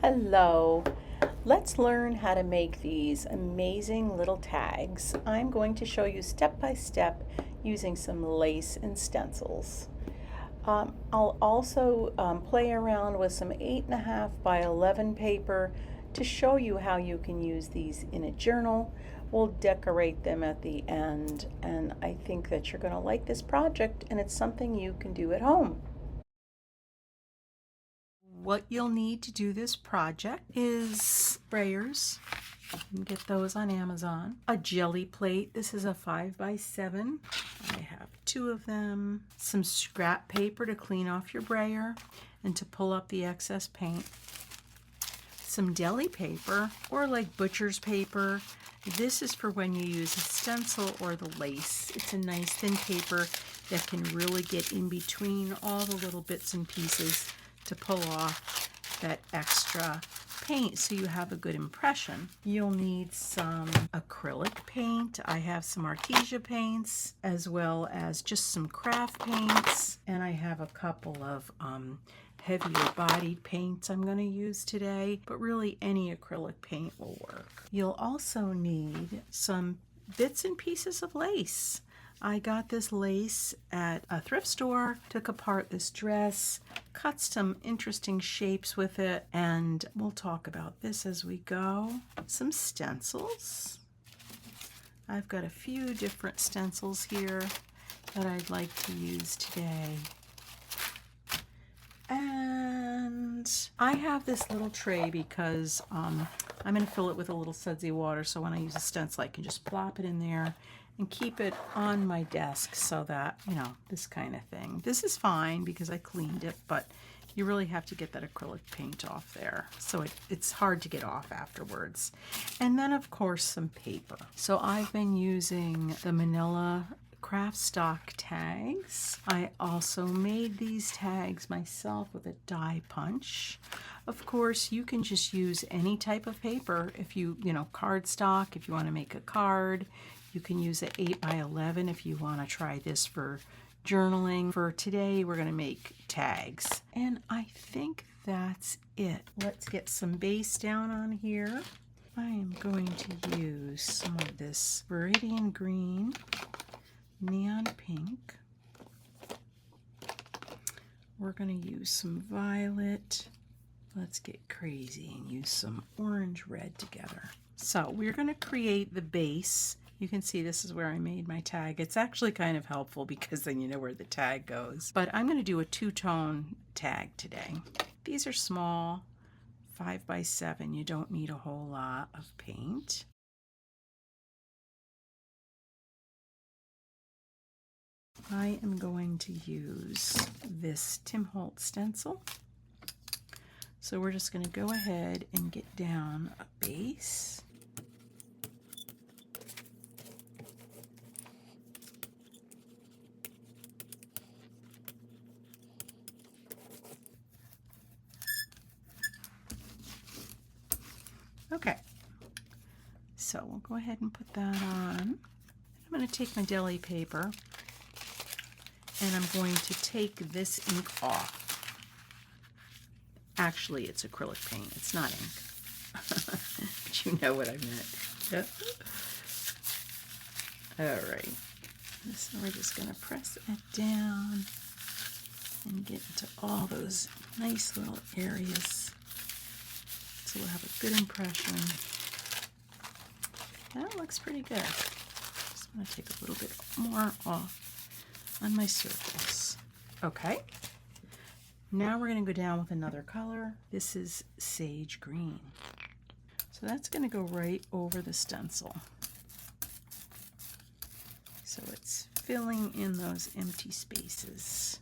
Hello. Let's learn how to make these amazing little tags. I'm going to show you step by step using some lace and stencils. I'll also play around with some 8.5 by 11 paper to show you how you can use these in a journal. We'll decorate them at the end, and I think that you're going to like this project, and it's something you can do at home. What you'll need to do this project is sprayers. You can get those on Amazon. A jelly plate. This is a 5 by 7. I have 2 of them. Some scrap paper to clean off your brayer and to pull up the excess paint. Some deli paper or like butcher's paper. This is for when you use a stencil or the lace. It's a nice thin paper that can really get in between all the little bits and pieces to pull off that extra paint so you have a good impression. You'll need some acrylic paint. I have some Artesia paints as well as just some craft paints, and I have a couple of heavier bodied paints I'm going to use today, but really any acrylic paint will work. You'll also need some bits and pieces of lace. I got this lace at a thrift store, took apart this dress, cut some interesting shapes with it, and we'll talk about this as we go. Some stencils. I've got a few different stencils here that I'd like to use today. And I have this little tray because I'm going to fill it with a little sudsy water, so when I use a stencil I can just plop it in there and keep it on my desk so that, this kind of thing. This is fine because I cleaned it, but you really have to get that acrylic paint off there. So it's hard to get off afterwards. And then, of course, some paper. So I've been using the manila craft stock tags. I also made these tags myself with a die punch. Of course, you can just use any type of paper. If cardstock, if you want to make a card. You can use an 8 by 11 if you want to try this for journaling. For today, we're going to make tags. And I think that's it. Let's get some base down on here. I am going to use some of this Viridian Green, Neon Pink. We're going to use some violet. Let's get crazy and use some orange red together. So we're going to create the base. You can see this is where I made my tag. It's actually kind of helpful because then you know where the tag goes. But I'm going to do a 2-tone tag today. These are small, 5 by 7. You don't need a whole lot of paint. I am going to use this Tim Holtz stencil. So we're just going to go ahead and get down a base. Okay, so we'll go ahead and put that on. I'm going to take my deli paper and I'm going to take this ink off. Actually, it's acrylic paint. It's not ink. But you know what I meant. Yep. All right. So we're just going to press it down and get into all those nice little areas. So we'll have a good impression. That looks pretty good. Just want to take a little bit more off on my circles. Okay. Now we're going to go down with another color. This is sage green. So that's going to go right over the stencil. So it's filling in those empty spaces.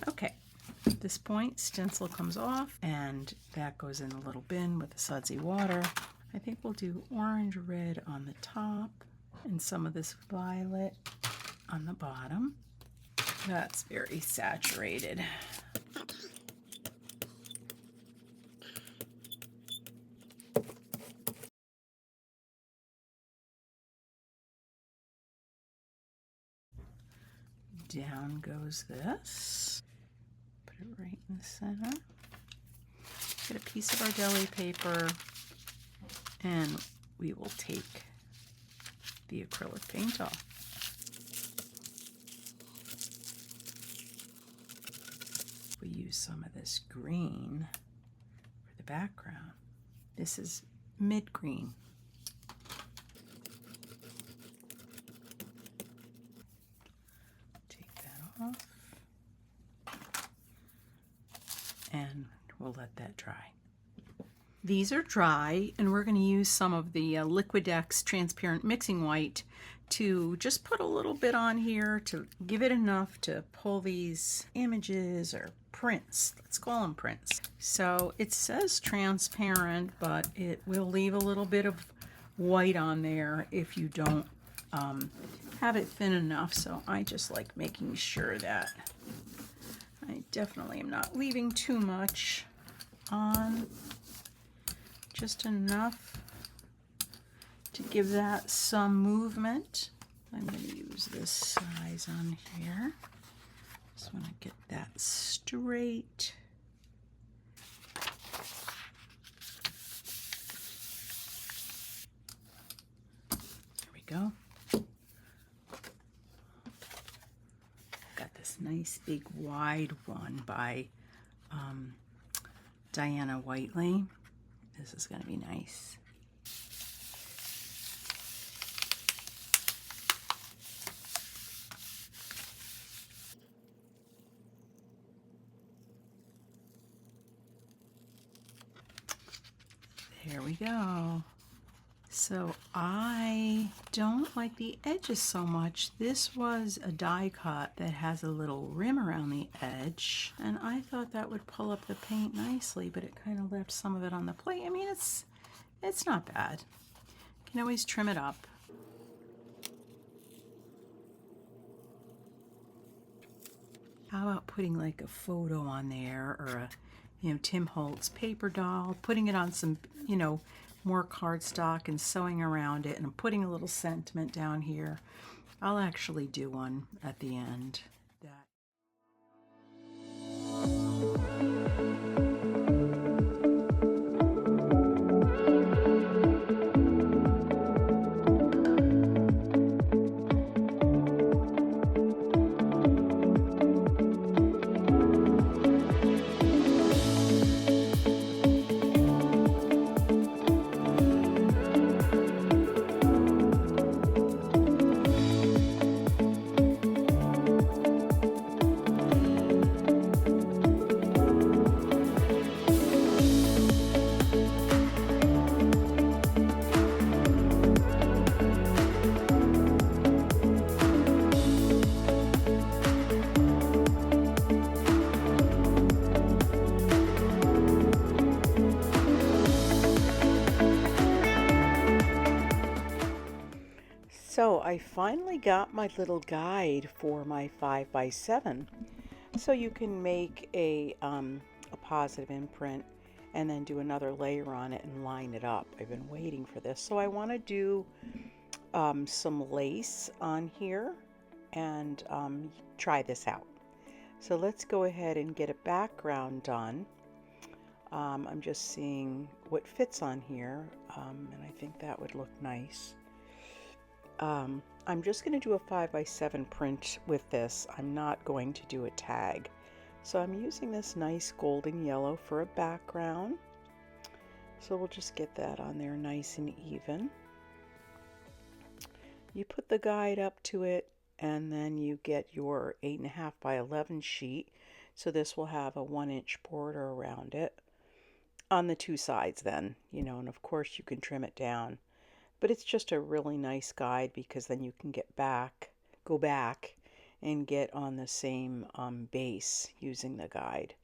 Okay. At this point, stencil comes off and that goes in the little bin with the sudsy water. I think we'll do orange red on the top and some of this violet on the bottom. That's very saturated. Down goes this. Put it right in the center. Get a piece of our deli paper, and we will take the acrylic paint off. We use some of this green for the background. This is mid-green. Take that off. And we'll let that dry. These are dry, and we're going to use some of the Liquidex transparent mixing white to just put a little bit on here to give it enough to pull these images or prints. Let's call them prints. So it says transparent, but it will leave a little bit of white on there if you don't have it thin enough. So I just like making sure that I definitely am not leaving too much on. Just enough to give that some movement. I'm going to use this size on here. Just want to get that straight. There we go. Got this nice big wide one by Dina Wakley. This is going to be nice. There we go. So I don't like the edges so much. This was a die cut that has a little rim around the edge, and I thought that would pull up the paint nicely, but it kind of left some of it on the plate. I mean, it's not bad. You can always trim it up. How about putting like a photo on there, or a Tim Holtz paper doll, putting it on some, more cardstock and sewing around it, and putting a little sentiment down here. I'll actually do one at the end. So I finally got my little guide for my 5x7. So you can make a positive imprint and then do another layer on it and line it up. I've been waiting for this. So I want to do some lace on here and try this out. So let's go ahead and get a background done. I'm just seeing what fits on here, and I think that would look nice. I'm just going to do a 5x7 print with this. I'm not going to do a tag. So I'm using this nice golden yellow for a background. So we'll just get that on there nice and even. You put the guide up to it, and then you get your 8.5 by 11 sheet. So this will have a 1-inch border around it on the two sides then, and of course you can trim it down. But it's just a really nice guide because then you can go back and get on the same base using the guide.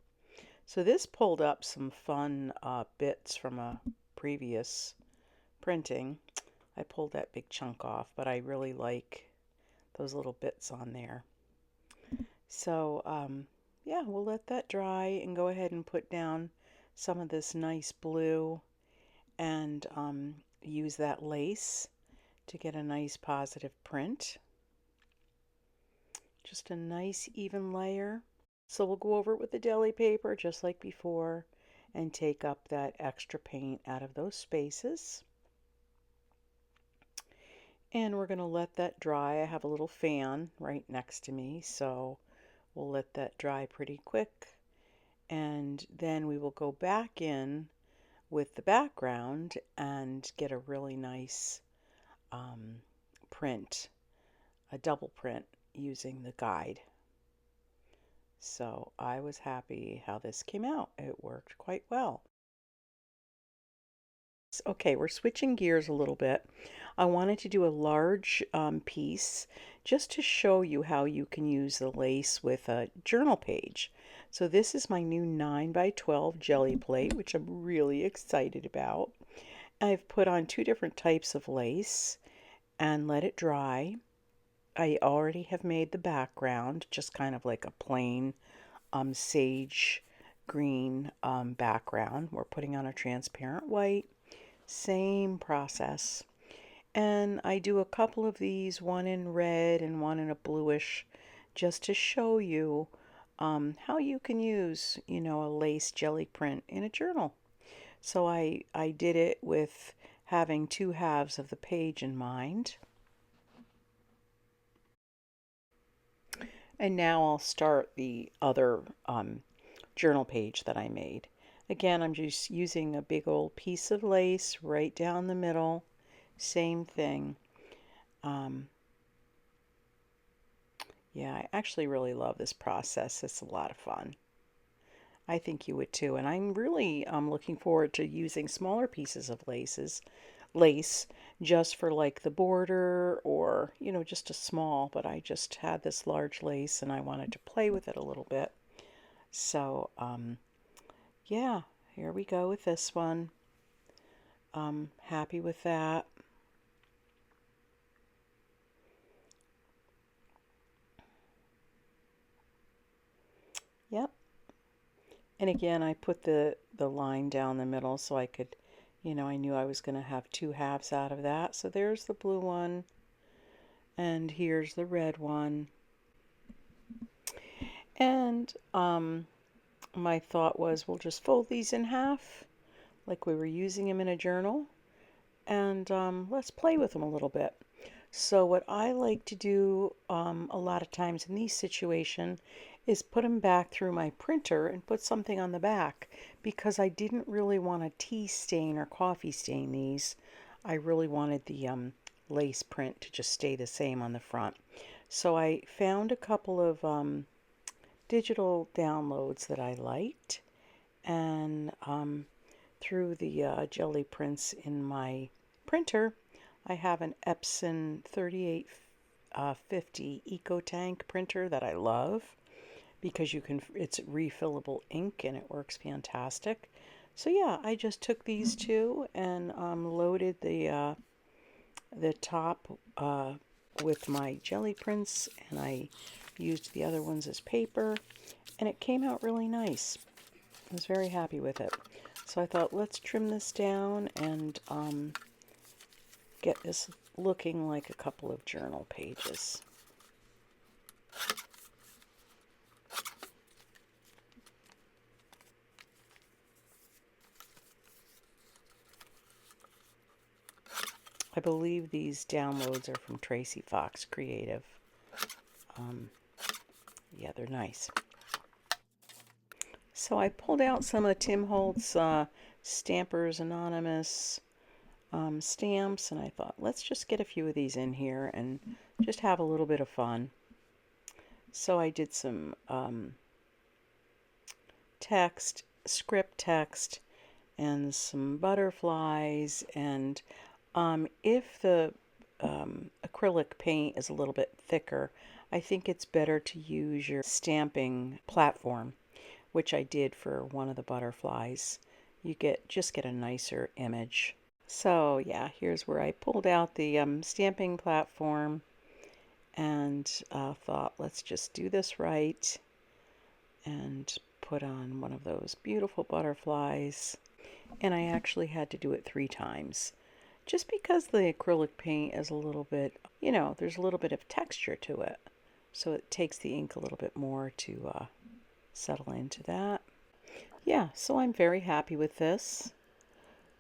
So this pulled up some fun bits from a previous printing. I pulled that big chunk off, but I really like those little bits on there. So yeah, we'll let that dry and go ahead and put down some of this nice blue and use that lace to get a nice positive print. Just a nice even layer. So we'll go over it with the deli paper just like before and take up that extra paint out of those spaces. And we're going to let that dry. I have a little fan right next to me, so we'll let that dry pretty quick. And then we will go back in with the background and get a really nice print, a double print using the guide. So I was happy how this came out. It worked quite well. Okay, we're switching gears a little bit. I wanted to do a large piece just to show you how you can use the lace with a journal page. So this is my new 9 by 12 jelly plate, which I'm really excited about. I've put on 2 different types of lace and let it dry. I already have made the background, just kind of like a plain sage green background. We're putting on a transparent white. Same process. And I do a couple of these, one in red and one in a bluish, just to show you how you can use, a lace jelly print in a journal. So I did it with having 2 halves of the page in mind. And now I'll start the other journal page that I made. Again, I'm just using a big old piece of lace right down the middle. Same thing. Yeah, I actually really love this process. It's a lot of fun. I think you would too. And I'm really looking forward to using smaller pieces of lace just for like the border or, just a small, but I just had this large lace and I wanted to play with it a little bit. So, yeah, here we go with this one. Happy with that. Yep. And again, I put the line down the middle so I could, I knew I was going to have 2 halves out of that. So there's the blue one, and here's the red one. And my thought was we'll just fold these in half like we were using them in a journal, and let's play with them a little bit. So what I like to do a lot of times in these situations is put them back through my printer and put something on the back because I didn't really want to tea stain or coffee stain these. I really wanted the lace print to just stay the same on the front. So I found a couple of digital downloads that I liked, and through the jelly prints in my printer, I have an Epson 3850 Eco Tank printer that I love because it's refillable ink and it works fantastic. So yeah, I just took these 2 and loaded the top with my jelly prints, and I used the other ones as paper, and it came out really nice. I was very happy with it. So I thought, let's trim this down and get this looking like a couple of journal pages. I believe these downloads are from Tracy Fox Creative. Yeah, they're nice. So I pulled out some of Tim Holtz Stampers Anonymous stamps, and I thought, let's just get a few of these in here and just have a little bit of fun. So I did some script text, and some butterflies, and if the acrylic paint is a little bit thicker, I think it's better to use your stamping platform, which I did for one of the butterflies. You just get a nicer image. So yeah, here's where I pulled out the stamping platform and thought, let's just do this right and put on one of those beautiful butterflies. And I actually had to do it 3 times just because the acrylic paint is a little bit, there's a little bit of texture to it. So it takes the ink a little bit more to settle into that. Yeah, so I'm very happy with this.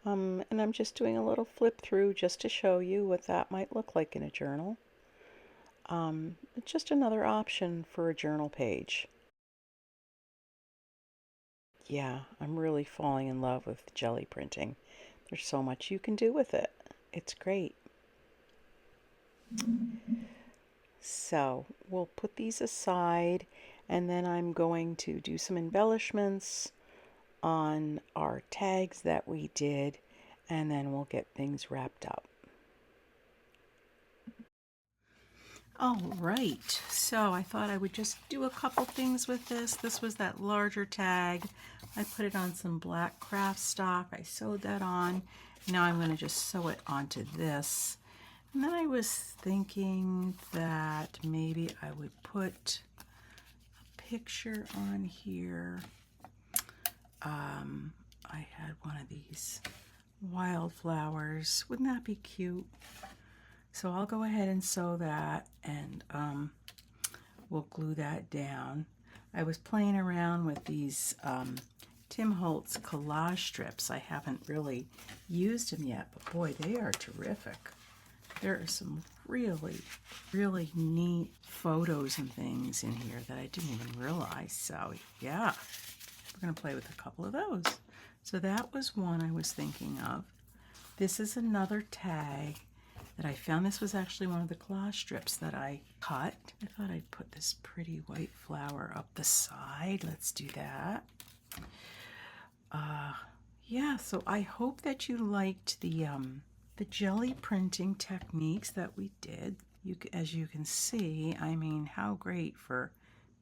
And I'm just doing a little flip through just to show you what that might look like in a journal. It's just another option for a journal page. Yeah, I'm really falling in love with jelly printing. There's so much you can do with it. It's great. So we'll put these aside, and then I'm going to do some embellishments on our tags that we did, and then we'll get things wrapped up. All right, so I thought I would just do a couple things with this. This was that larger tag. I put it on some black craft stock. I sewed that on. Now I'm going to just sew it onto this. And then I was thinking that maybe I would put a picture on here. I had one of these wildflowers. Wouldn't that be cute? So I'll go ahead and sew that, and we'll glue that down. I was playing around with these Tim Holtz collage strips. I haven't really used them yet, but boy, they are terrific. There are some really, really neat photos and things in here that I didn't even realize. So yeah, we're going to play with a couple of those. So that was one I was thinking of. This is another tag that I found. This was actually one of the collage strips that I cut. I thought I'd put this pretty white flower up the side. Let's do that. Yeah, so I hope that you liked the jelly printing techniques that we did. As you can see, I mean, how great for,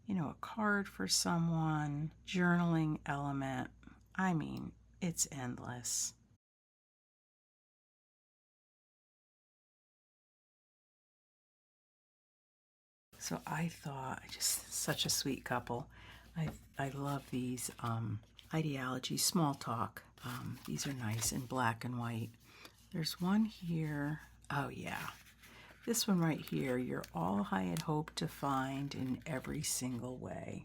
you know, a card for someone, journaling element. I mean, it's endless. So I thought, just such a sweet couple. I love these Idea-ology small talk. These are nice in black and white. There's one here. Oh yeah, this one right here. You're all I had hoped to find in every single way.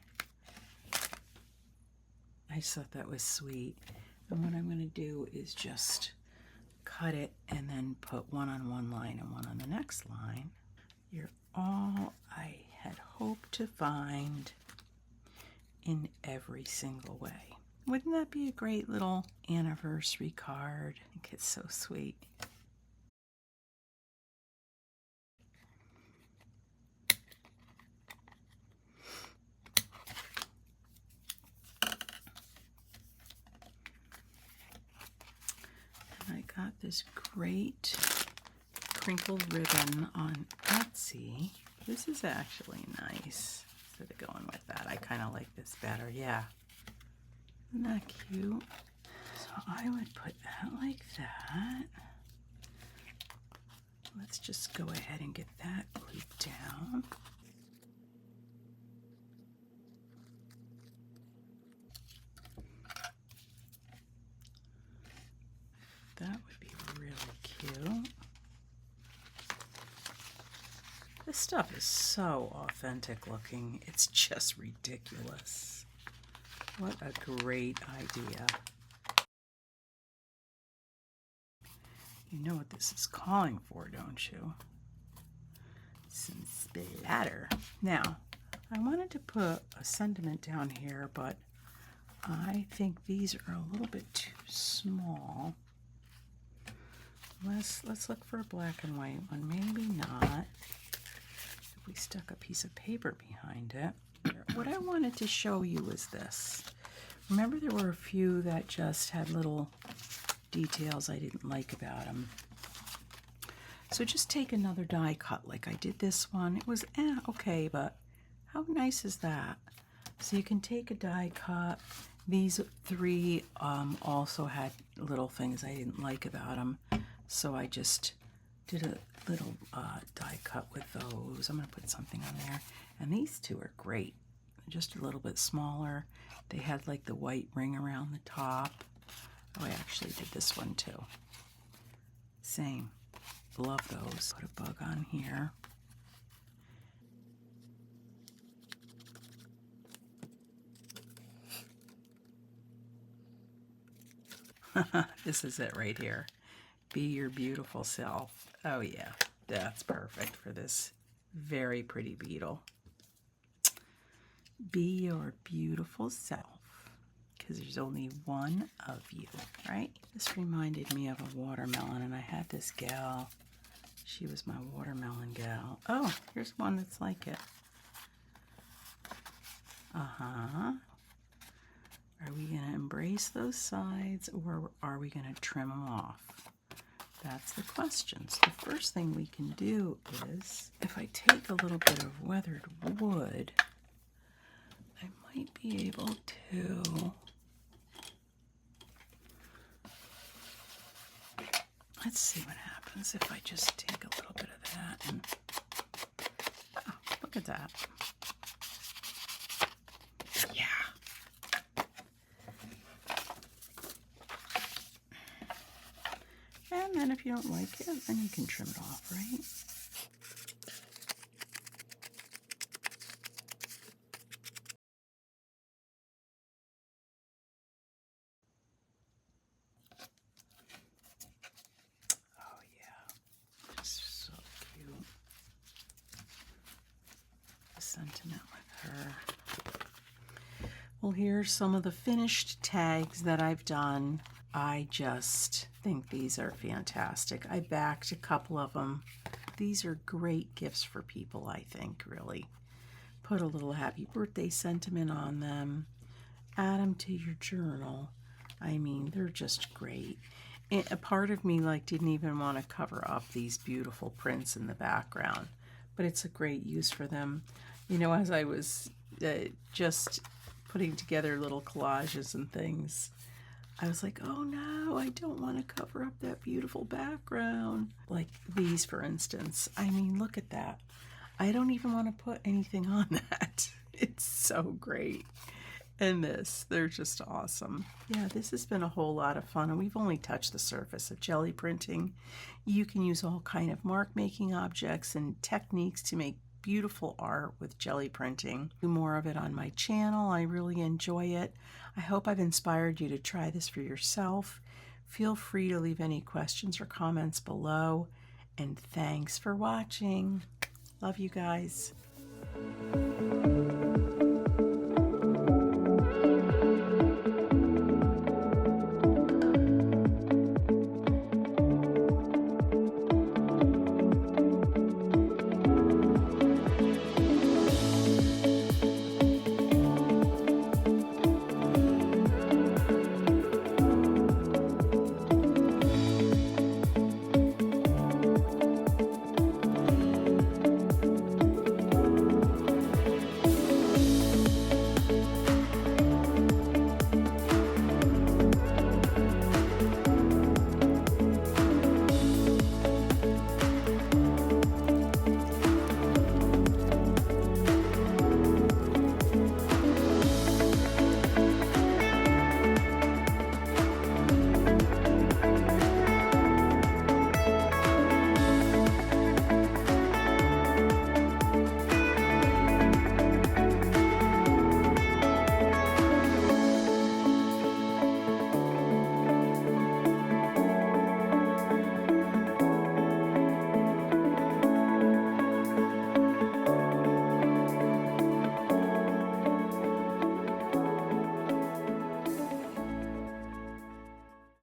I just thought that was sweet. And what I'm going to do is just cut it and then put one on one line and one on the next line. You're all I had hoped to find in every single way. Wouldn't that be a great little anniversary card? I think it's so sweet. And I got this great crinkle ribbon on Etsy. This is actually nice. Instead of going with that, I kind of like this better. Yeah. Isn't that cute? So I would put that like that. Let's just go ahead and get that glued down. That would be really cute. This stuff is so authentic looking. It's just ridiculous. What a great idea. You know what this is calling for, don't you? Some splatter. Now, I wanted to put a sentiment down here, but I think these are a little bit too small. Let's look for a black and white one. Maybe not. If we stuck a piece of paper behind it. What I wanted to show you is this. Remember there were a few that just had little details I didn't like about them. So just take another die cut like I did this one. It was okay, but how nice is that? So you can take a die cut. These three also had little things I didn't like about them. So I just did a little die cut with those. I'm going to put something on there. And these two are great. Just a little bit smaller. They had like the white ring around the top. Oh, I actually did this one too. Same. Love those. Put a bug on here. This is it right here. Be your beautiful self. Oh yeah, that's perfect for this very pretty beetle. Be your beautiful self, because there's only one of you, right? This reminded me of a watermelon, and I had this gal. She was my watermelon gal. Oh, here's one that's like it. Uh-huh. Are we going to embrace those sides, or are we going to trim them off? That's the question. So the first thing we can do is, if I take a little bit of weathered wood, I might be able to, let's see what happens if I just take a little bit of that and, oh, look at that. Yeah. And then if you don't like it, then you can trim it off, right? Oh yeah, just so cute. The sentiment with her. Well, here's some of the finished tags that I've done. I just think these are fantastic. I backed a couple of them. These are great gifts for people, I think, really. Put a little happy birthday sentiment on them. Add them to your journal. I mean, they're just great. And a part of me didn't even want to cover up these beautiful prints in the background, but it's a great use for them. You know, as I was just putting together little collages and things, I was like, oh no, I don't want to cover up that beautiful background. Like these, for instance. I mean, look at that. I don't even want to put anything on that. It's so great. And this, they're just awesome. Yeah, this has been a whole lot of fun, and we've only touched the surface of jelly printing. You can use all kind of mark making objects and techniques to make beautiful art with jelly printing. Do more of it on my channel. I really enjoy it. I hope I've inspired you to try this for yourself. Feel free to leave any questions or comments below, and thanks for watching. Love you guys.